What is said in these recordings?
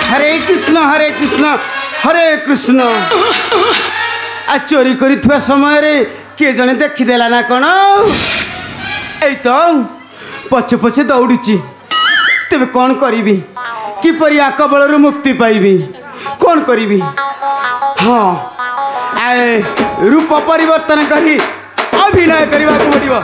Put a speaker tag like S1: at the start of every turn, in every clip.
S1: हरे कृष्ण हरे कृष्ण हरे कृष्ण। आ चोरी करी समय रे किए जने देखीदेला ना कौन এই তো पछे पछे दौड़ी तेरे कौन करी किपरि आकबल मुक्ति पाइबी कौन करी। हाँ आए रूप परिवर्तन करी अभिनय करने को पड़ो।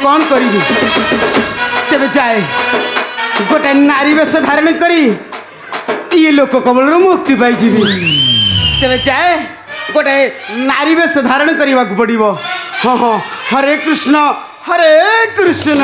S1: कौन करी तेरे जाए गोटे नारी वेश धारण करी ये लोक कबल मुक्ति पाई तेरे जाए गोटे नारी वेश धारण करने को पड़ो। हाँ हाँ हरे कृष्ण हरे कृष्ण।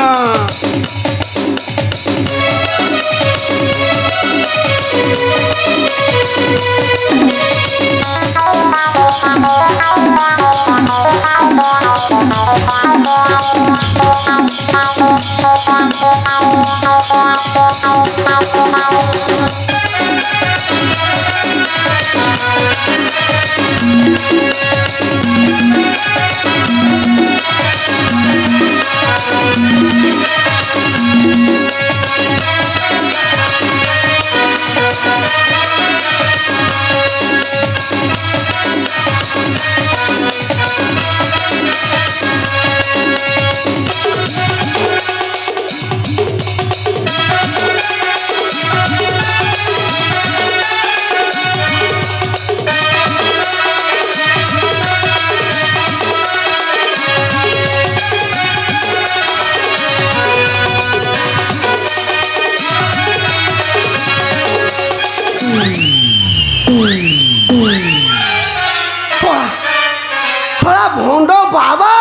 S2: भंड बाबा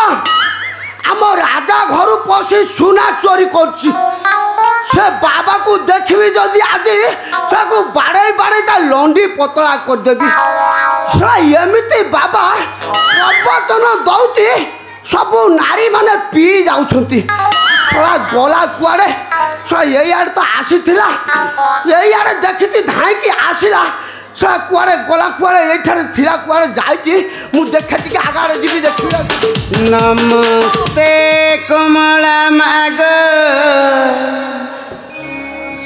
S2: आम राजा घर पशि सुना चोरी कर बाबा को देखी जदि आज से बाड़े बाड़े लंडी पतला करदेवी एमती बाबा प्रवचन दौती सब नारी माने पी जाउछंती गला कुआड़े ये तो आसी ये देखी धाई आसला कुआड़े गला कुआड़े ये कुआड़े जाइए मुझे देखे टी आगे जी देखिए।
S1: नमस्ते कमला माग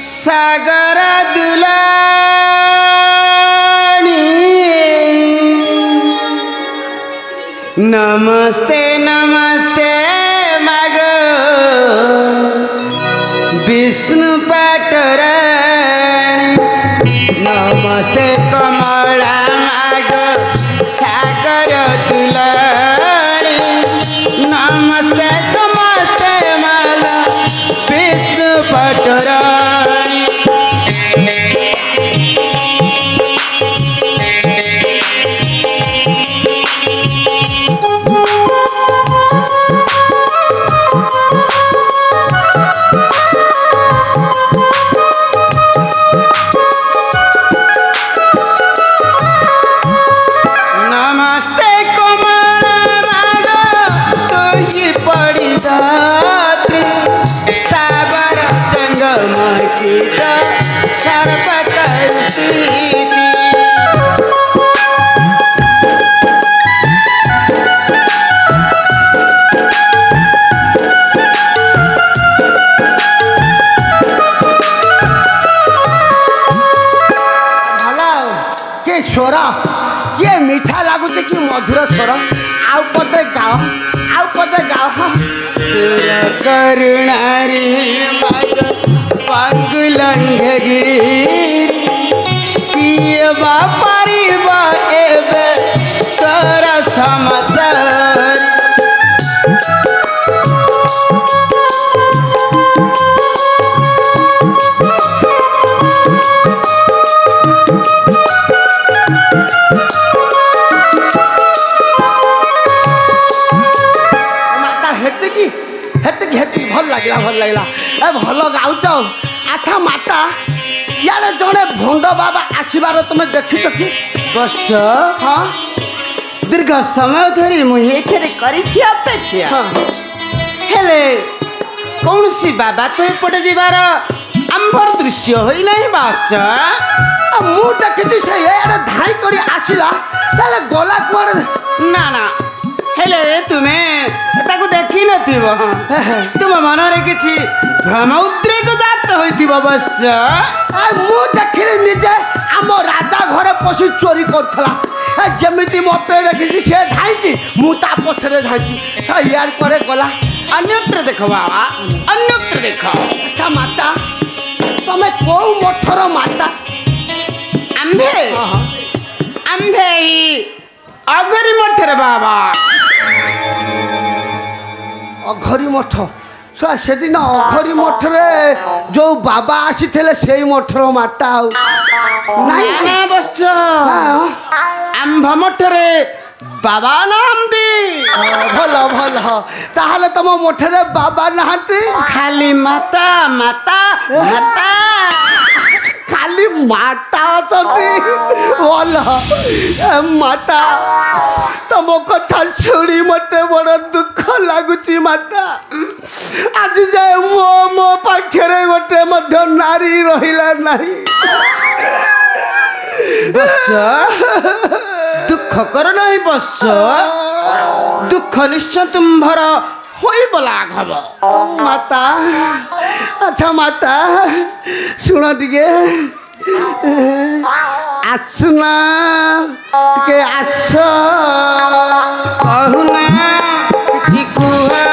S1: सागर दुलानी नमस्ते नमस्ते माग विष्णु पाटरानी नमस्ते कमला माग सागर दुलारी नमस्ते नमस्ते माला विष्णु पाटरानी।
S2: स्वर किए मीठा लगुच कि मधुर स्वर आउ पदे गाओ आउ पदे गाओ।
S1: करुणारी पागुलंघगी किए बापारी एबे तोरा समसर
S2: भल लगला ए भल गाउच। अच्छा माता यार जड़े भंड बाबा आसबार तुम देखी कि
S1: बस हाँ दीर्घ समय धरी मुझे अपेक्षा हेले कौन सी बाबा तो एपटे जीवार आंबर दृश्य होई नहीं बास
S2: मु देखी से धाई कर आसला গলা কুয়াড়ে
S1: না না হেলে তুমি তাকে দেখি নথিব তুম মନରେ কিছু ভ্রম উদ্রেক জাত হইতিব অবশ্য
S2: মু দেখিলি নিজে আম রাজা ঘরে পশি চোরি করথলা যেমিতি মতে দেখিছি সে ধাইছি মু তা পছরে ধাইছি ইয়ার পরে গলা
S1: अन्यत्र देख बाबा अन्यत्र देख
S2: अच्छा माता तमे कौ मठर माता
S1: आंबे आंबे अगरी मठर बाबा
S2: अघरी मठ सेदिन अघरी मठरे जो बाबा आसी थे से मठर माता
S1: ना बस आंभ मठरे बाबा नाहंती
S2: भल भल ताहले तुम मठरे बाबा नाहंती
S1: खाली माता माता माता
S2: खाली माता अछंती भल माता तुम कथा शुणी मते बड़ दुख लगुची माता आज जाए मो मो पाखरे गोटे मध्य नारी रहिला नहीं
S1: दुख कर नहीं बस दुख निश्चय तुम्हार होइबला घब
S2: माता अच्छा माता सुन टिके आसना टिके आस
S1: कहूना किछि कुहा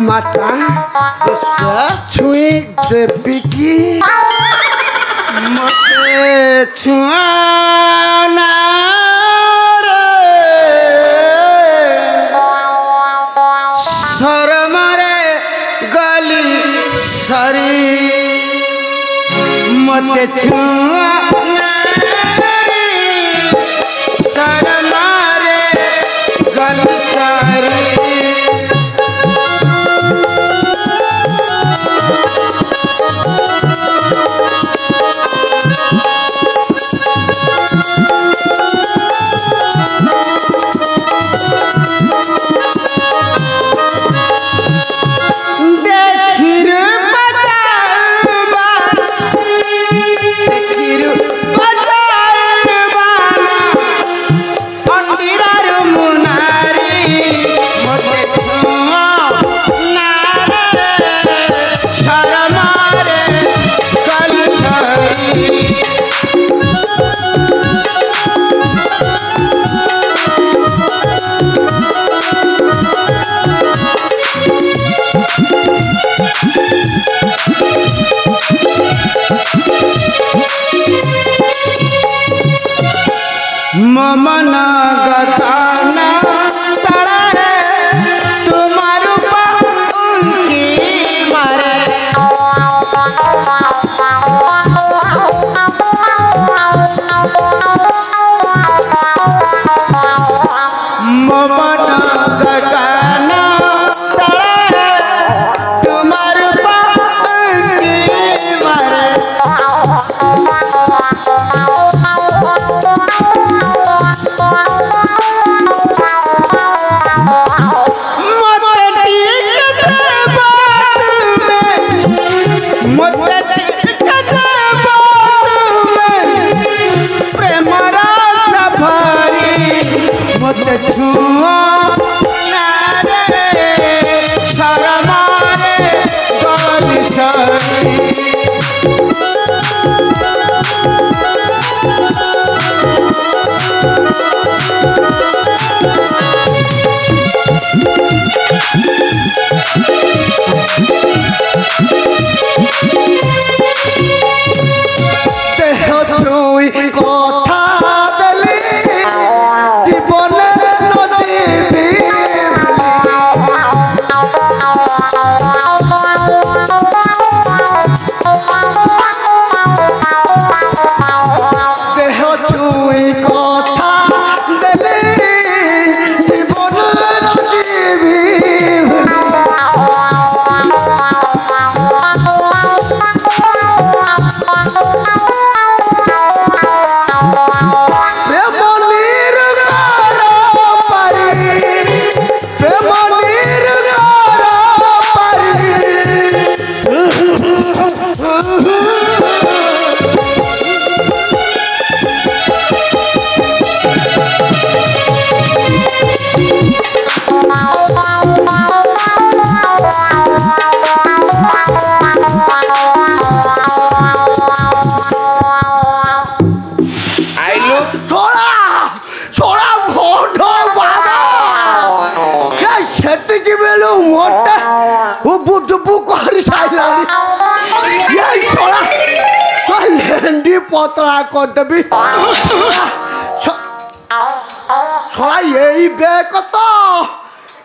S2: माता छुई देवी की
S1: मते छुआना शरमरे गली सरी मते छुआना शरमरे गली सरी ममन गताना तड़े तुम्हार उनकी मारे ममन गताना तड़े तुम्हार उनकी मारे मते छुआ नारे शरमारे गली सरी
S2: छुई कथा देली जीवन नदीबी पतला कर देवी छोड़ा यही बेक तो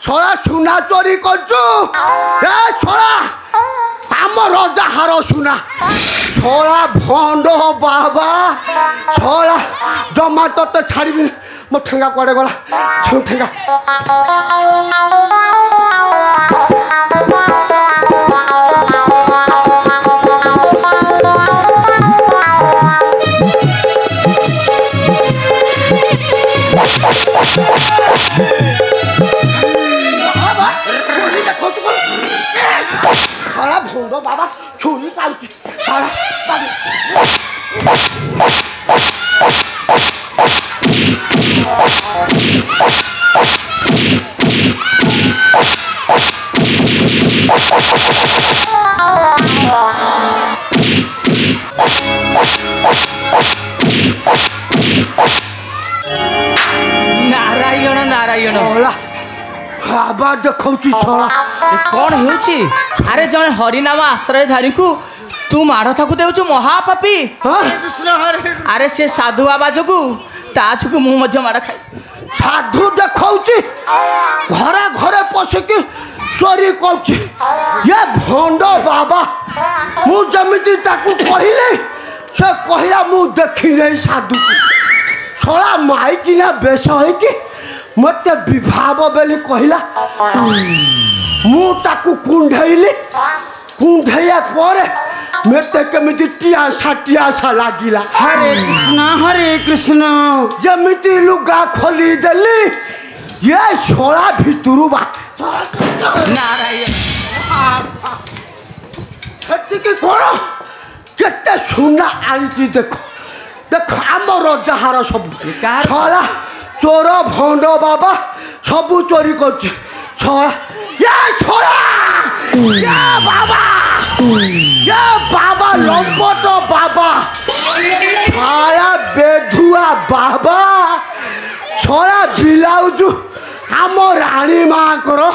S2: छोड़ा सुना चोरी कर छोड़ा आम रजा हार सुना छोड़ा भंड बाबा छोड़ा जमा तो छाड़ी मो ठेंगा कुआड़े गला ठेंगा छोड़ा भंड बाबा छुरी काटुची छोड़ा
S3: नारायण नारायण
S2: बाबा देखौची छोड़ा
S3: कौन होउची अरे जने हरिनाम आश्रयधारी को तू माड़ थाकू देउछु महापापी
S1: हरे कृष्ण हरे कृष्ण।
S3: अरे से साधु बाबा जोगु ता जोगु मु मध्य माड़ खाई
S2: साधु देखौची घरे घरे पशिकी चोरी करची ये भंड बाबा मु जमिति ताकू कहिले से कहिला मु देखि नै साधु छोड़ा माइकी ना बेस है कि मत विभाव बेली कहिला मु ताकू कुंढैली कुंढैया पर मते केमिति टियासा लागिला
S1: हरे कृष्ण
S2: जमिति लुगा खोली देली ये छोड़ा भितरु बा
S3: नारायण
S2: के कोण केते सुना आईची देखो देख आम रजाहार सब छोड़ा चोर भंड बाबा सब चोरी करछि छोड़ा ये छोड़ा ये बाबा लंपट बाबा छाया बेधुआ बाबा छोड़ा ब्लाउज आम रानी माँ करो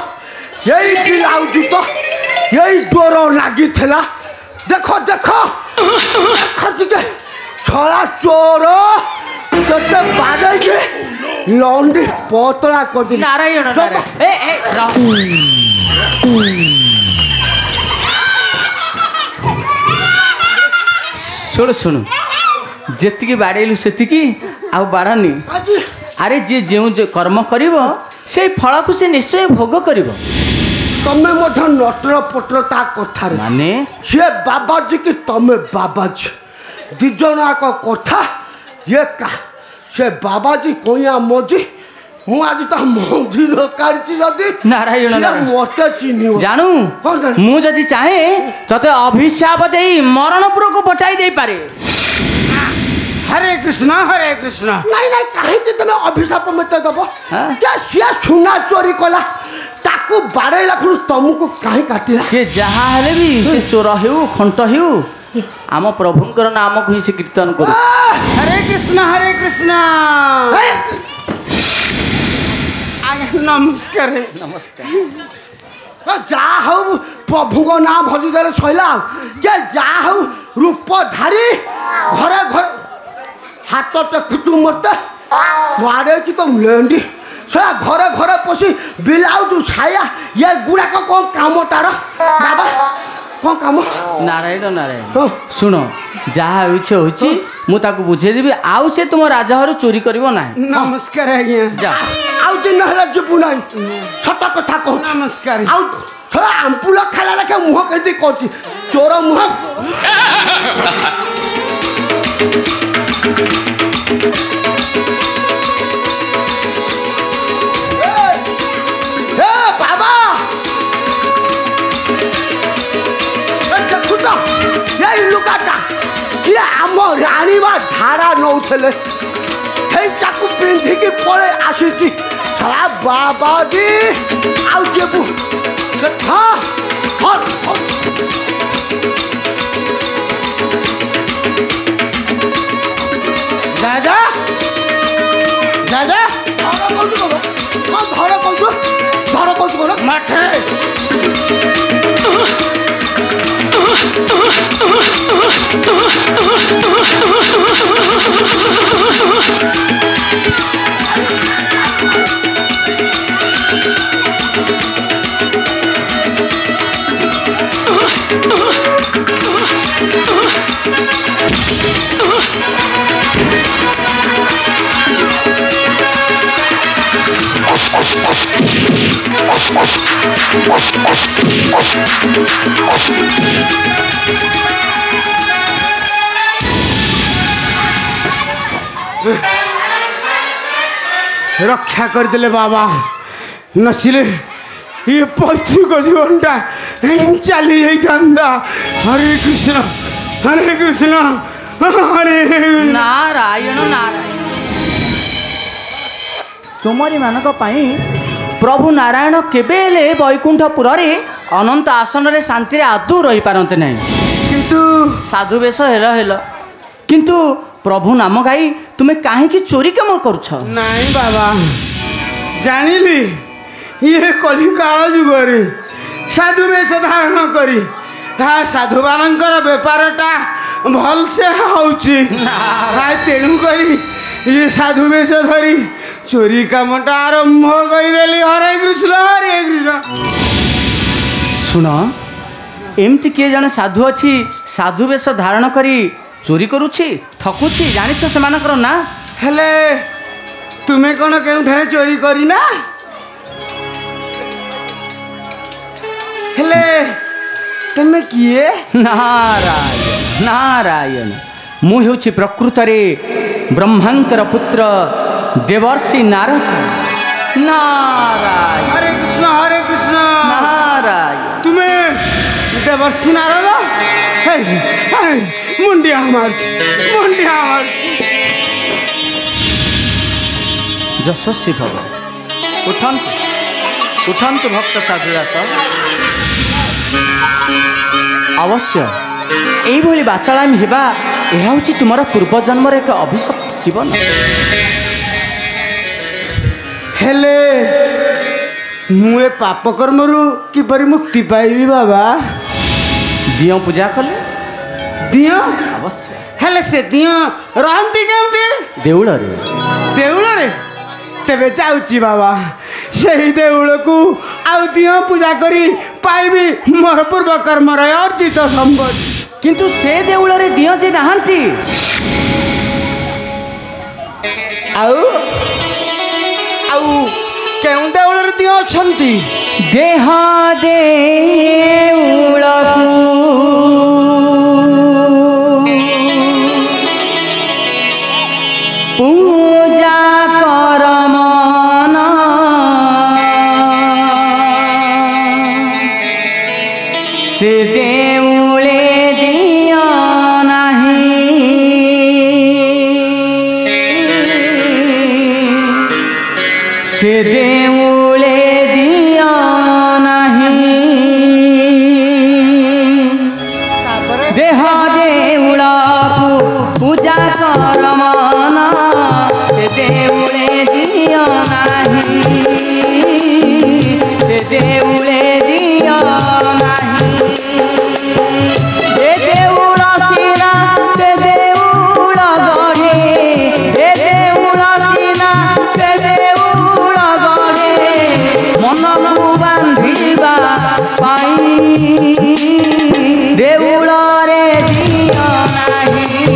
S2: यही ब्लाउज तो यही डोर लगी देखो देखो देखो छोड़ा चोर केते बाड़े के लौंडी पतला कर दी
S3: नारायण नारायण ए रह शुण शुण जेतिकी बाड़ेलु सेतिकी आउ बाड़ानी अरे जे जो कर्म करिवो से फल को से निश्चय भोग करिवो
S2: तमें मध्य नटर पटर ता कथा रे
S3: माने
S2: से बाबाजी की तमें बाबाजी दिजनाक कथा ये का से बाबाजी कोया मोजी मु आज ता मंदिर कारिची जदी
S3: नारायण नारायण
S2: मते चिन्हिव
S3: जानू
S2: कौन जाने?
S3: मु जदि चाहे तते अभिशाप देई मरणपुर को पठाई दे पारे
S1: हरे कृष्ण
S2: नहीं नहीं काहे कि तमे अभिशाप मते दबो
S3: हाँ?
S2: क्या सिया सुना चोरी कला ताकू बाड़ेला खुनु तमको काहे काटिला
S3: से जहाँ हेले भी से चोर हेउ खंट हेउ आम प्रभुंकर नाम को ही से कीर्तन करू
S1: हरे कृष्ण नमस्कार
S2: जा हूँ प्रभु को नाम भजी दे सैला के जा हूँ रूपधारी घरे घर हाथ टेकुतु मत मारे कि तुम लेंडी से घरे घरे पशि ब्लाउज छाया ये गुड़ाक कौन काम तार बाबा कौन काम
S3: नारायण नारायण शुण जहाँ होची मु ताकू बुझे देबी आउ से तुम राजहर चोरी करिवो ना
S1: नमस्कार आज्ञा
S3: जा
S2: आउ दिन हेला जीवु ना सत कथा कहू
S1: नमस्कार
S2: आउ थोड़ा आम्पुल खाला लेखे मुह केदी करछि चोर मुह ए बाबा देखुता ये लुकाटा ये आम रानी बा धारा नौथले हे चाकू पिंधी की पळे आसीची साला बाबा जी आउ जेबु हाँ हाँ
S1: दादा दादा
S2: धर कौन
S1: मठे रक्षा करदेले बाबा नसिले ये पैतृक जीवनटा चली जाता। हरे कृष्ण हरे कृष्ण हरे
S3: नारायण नारायण। तुमरी मानक पाई प्रभु नारायण केबे हेले वैकुंठपुर रे अनंत आसन रे शांति रे आदौ रही पारंते नहीं,
S1: किंतु
S3: साधु बेश हेल किंतु प्रभु नाम गाई तुम्हें कहीं चोरी कम करुछ?
S1: नहीं बाबा जानिली ये कलिकाल जुगरे साधु वेश धारण करी साधु मानकर बेपारटा भलसे होउची तेणु करी ये साधु वेश धरी चोरी कामटा आरंभ करदेली। हरे कृष्ण हरे कृष्ण।
S3: सुन एमती किए जने साधु अच्छी साधु वेश धारण करी चोरी करुछि ठकुछि जानिछ सेमानकर ना?
S1: हेले तुमे कौन केउठारे चोरी करिना? हेले तुमे किए?
S3: नारायण नारायण मु हेउछि प्रकृतरे ब्रह्मांकर पुत्र देवर्षि नारद। नारायण
S1: हरे कृष्ण
S3: नारायण।
S1: तुमे देवर्षि नारद? मुंडिया मार्च
S3: यशस्वी भव उठंतु उठंतु भक्त साधुदास अवश्य यही बाचालामी हेबा यह हूँ तुम पूर्वजन्मर एक अभिशप्त जीवन।
S1: हेले मुए पाप कर्मरु किपरि मुक्ति पाइबी बाबा?
S3: दियो पूजा कले
S1: दियो
S3: अवश्य।
S1: हेले से दियो रहंती केउटी?
S3: देउल रे।
S1: देउल रे तेबे जाउची बाबा सही देउल को आउ दियो पूजा करी पाइबी मोर पूर्व कर्म रे अर्जित संपत्ति।
S3: किंतु से देउल रे दियो जे नहंती
S1: आउ आउ केउ देउल रे दियो छंती?
S3: देह देउल पूजा करम से देउले दिया नहीं से देउले दिया नहीं देह देउला पूजा करम से देउले दिया नहीं से देउले दिया नहीं ए देउला सीना से देउला गढ़े ए देउला सीना से देउला गढ़े मन को बांधिबा पाई देउला रे दिया नहीं।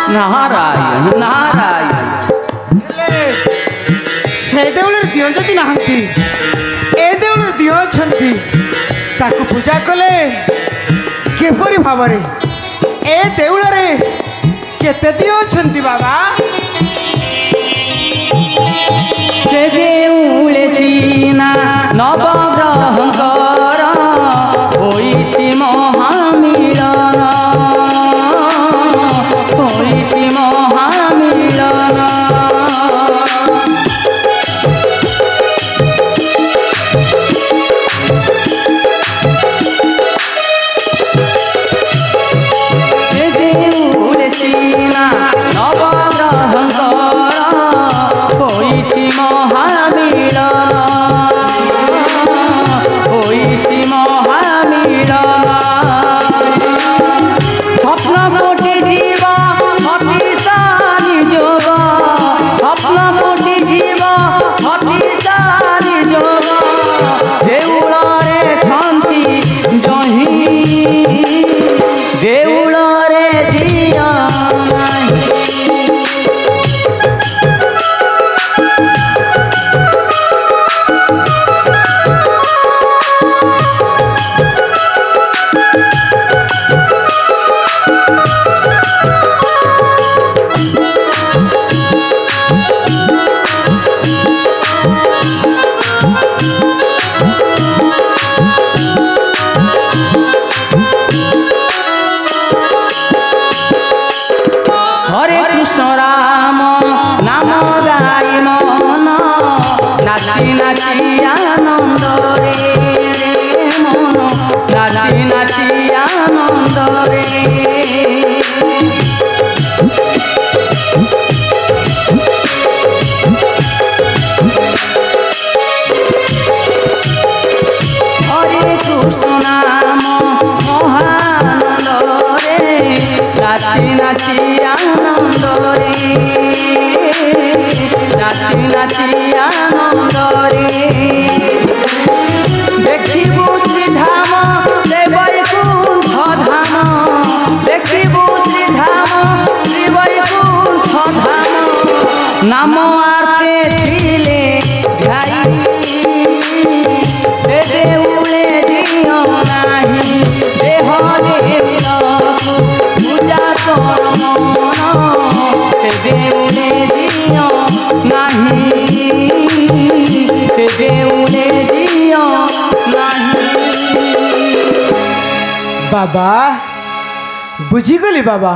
S3: नारायण नारायण।
S1: से देउल रे दियो जति नहंती ए देउल रे दियो छंती ताकू पूजा कले केपरि भावरे ए देउल रे केते दियो छंती बाबा?
S3: से देउले सीना नवग्रहकर होइछि महामिलन होइछि महामिलन से देउले सीना नवग्रहकर होइछि महामिलन हरे कृष्ण राम नाम गाई मन नाची नाची आनंद रे मन नाची नाची आनंद रे हरे कृष्ण नाम महानंद रे नाची नाची आनंद रे नाची नाची आनंद रे देखिबु श्रीधाम से वैकुंठ धाम देखिबु श्रीधाम श्री वैकुंठ धाम नाम आरते थिले ध्याई से देउले दियो नाही देह देवताकु पूजा कर मन से देउले दियो नाही से देउले दियो नाही।
S1: बाबा बुझीगली बाबा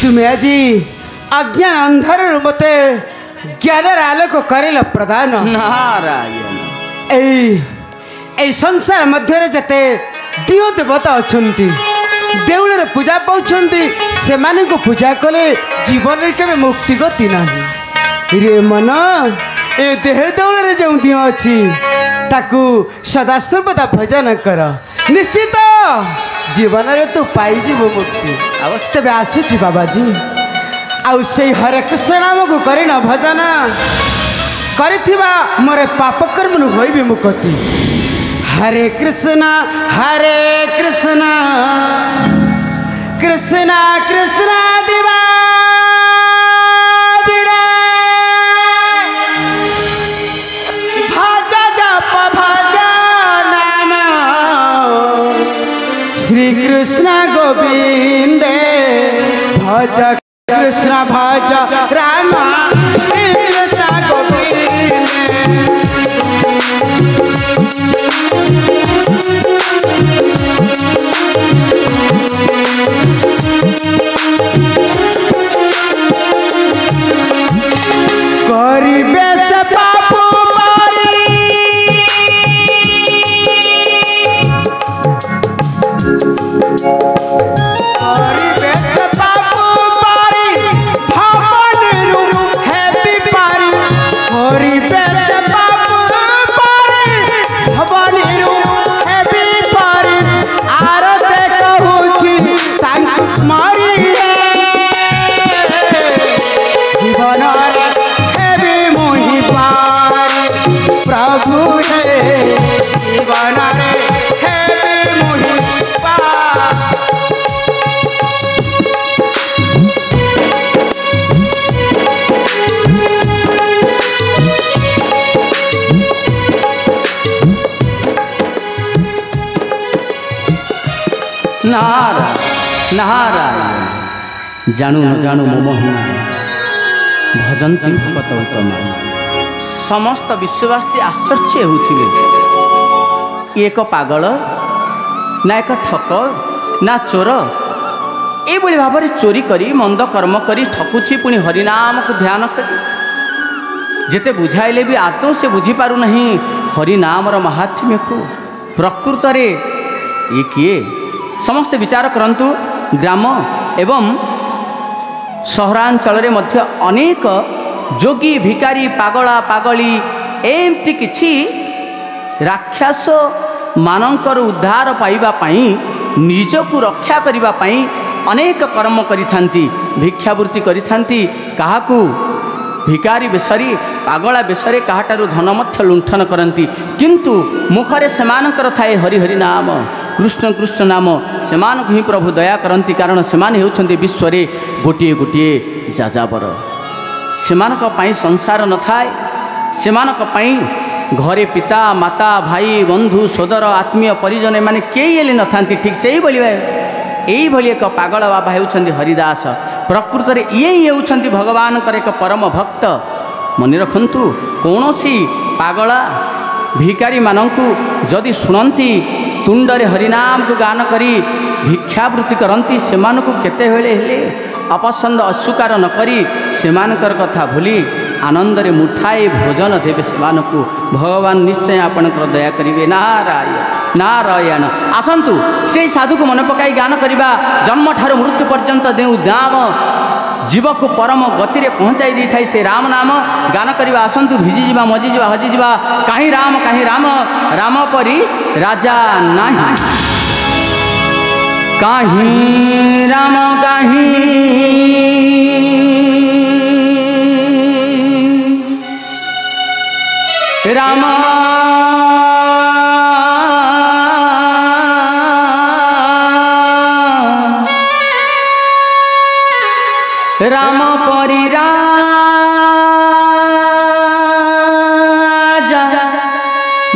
S1: तुम्हें आज अज्ञान अंधार मते ज्ञानर आलोक करेल प्रदान
S3: नारायण
S1: ए संसार मध्य जते दियो देवता अछंती देउलर पूजा पाउछंती से माने को पूजा कले जीवन रे केबे मुक्ति गति नाही रे मन ए देह देउलर जो दियो अछि ताकू सदा सर्वदा भजन कर निश्चित जीवन रे तो पाई जीव मुक्ति अवश्य बे आसुची बाबाजी आउ से हरे कृष्ण नाम को करिना भजन करिथिबा मोरे पाप कर्म नु होइबे मुक्ति हरे कृष्ण कृष्ण कृष्ण दिवा भज जप भज नाम श्री कृष्ण गोविंद भज कृष्ण भज राम श्री कृष्ण गोविंद करिबे से पाप मारी करिबे से पाप मारी भवन रूप है विपारी करिबे से पाप मारी भवन रूप है विपारी आर देखहुछि तांकु स्मरी जीवन प्रभु है जीवन रे हे मुहि पार
S3: नारायण नारायण जानू न जानू मो महिमा भजन्ति भगवतम समस्त विश्ववासी आश्चर्य होथिले एक पागल ना एक ठक ना चोर ये भाव में चोरी करी मंद कर्म करी ठकुची पुणी हरिनाम को ध्यान करी जेते बुझाइले भी आदौ से बुझीपार नहीं हरिनामर महात्म्य को प्रकृत रे ये किए समस्त विचार करंतु ग्राम एवं सहरांचल रे मध्य अनेक जोगी भिकारी पागला पागली एमती किछि राक्षस मानकर उद्धार पाइबा पाई निजକୁ रक्षा करिबा पाई अनेक कर्म करिथांती भिक्षावृत्ति करिथांती काहाकू भिकारी बेसरी पागला बेसरे काहाटारू धन मध्य लुंठन करती किंतु मुखरे सेमानकर थाए हरि हरि नाम कृष्ण कृष्ण नाम सेमानकु ही प्रभु दया करती कारण सेमाने हेउछन्ति विश्वरे गोटिए गोटिए जाजाबर सेमानक पाई संसार न थाए सेमानक पाई घरे पिता माता भाई बंधु सोदर आत्मीय परिजन माने केही हेले न थांती ठीक सेही बोलिबा एही भली एक पागल बाबा हेउछन्ति हरिदास प्रकृत रे ये हेउछन्ति भगवान कर एक परम भक्त मन रखंतु कौनसी पागला भिकारी मानंकु जदि सुनंती तुंडरे हरिनाम को गान करी भिक्षावृत्ति करती सेमानकु केतेबेले हेले अपसंद अस्वीकार न करी सेमानकर कथा भूली आनंद रे मुठाए भोजन देवे सेमानकु भगवान निश्चय आपणकर दया करिवे। नारायण नारायण। आसंतु से साधु को मन पकाई गान करिबा जन्म ठार मृत्यु पर्यंत देउ दाम जीव को परम गति रे पहुँचाई दी थाई से राम नाम गान करवा। आसंतु भिजी जीवा मजी जीवा हजी जीवा कहीं राम राम परी राजा नहीं। कहीं राम कहीं राम राम परि राजा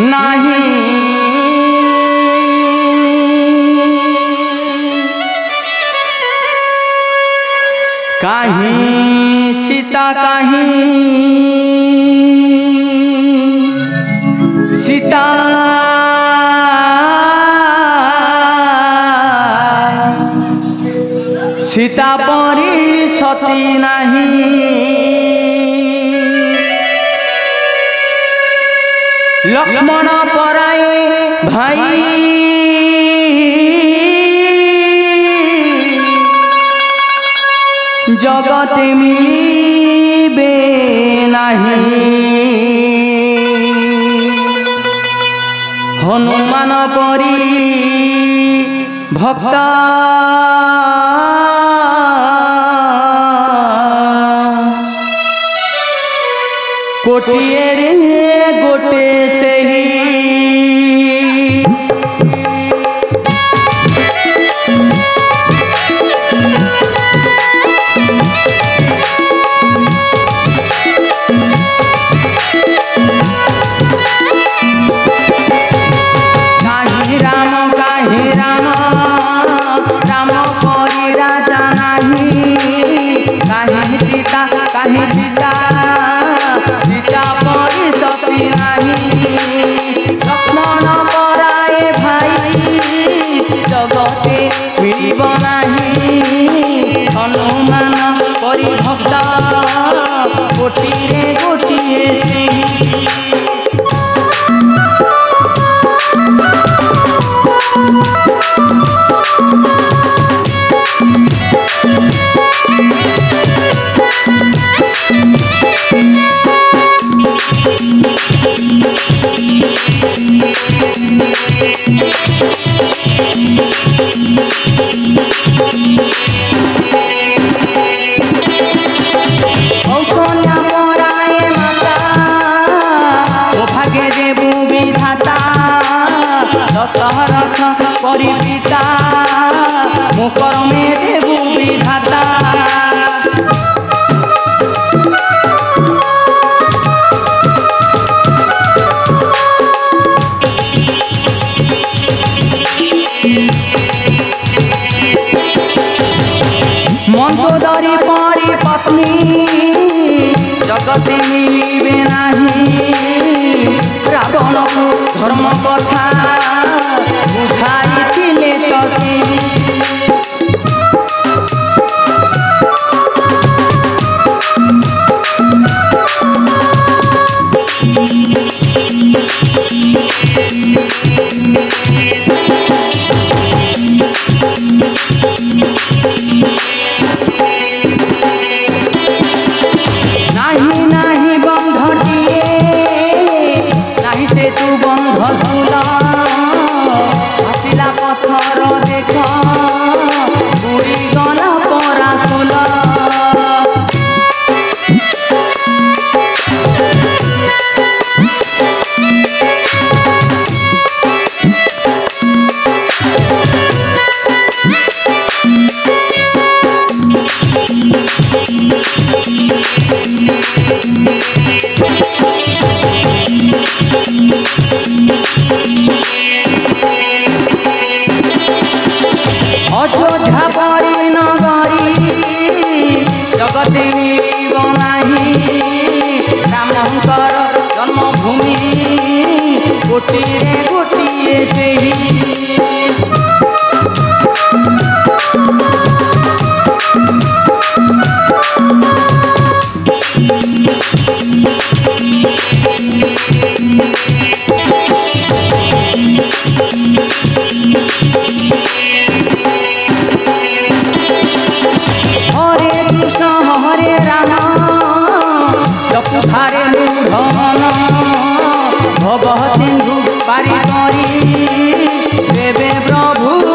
S3: नहीं। कहीं सीता कहीं सीता सीता परी सती नहीं। लक्ष्मण पराए भाई जगत मिलिबे नहीं। हनुमान परी भक्त कोटिए रे गोटे से ही। काहीं राम राम परी राजा नहीं। काहीं सीता काहीं सीता सीता परी सती नहीं। लक्ष्मण पराए भाई जगते मिलिब नहीं। हनुमान परी भक्त कोटिरे गोटिए से। कौशल्या पराए माता सौभाग्य देबु विधाता। दशरथ परी पिता मुकरमे देबु विधाता। मंदोदरी परी पत्नी जगत मिलिबे नहीं। रावण को धर्म कथा बुझाइथिले सती। नहीं नहीं बंधटिए नहीं से तू बंध झूला। हसिला पत्थर देख बुड़ी गला परा सोला। अयोध्या परी नगरी जगत मिलिब नहीं। रामंकर जन्मभूमि गोटिए गोटिए किए सेही जपुधारे मूढ़न भव सिंधु पारी करी देवे प्रभु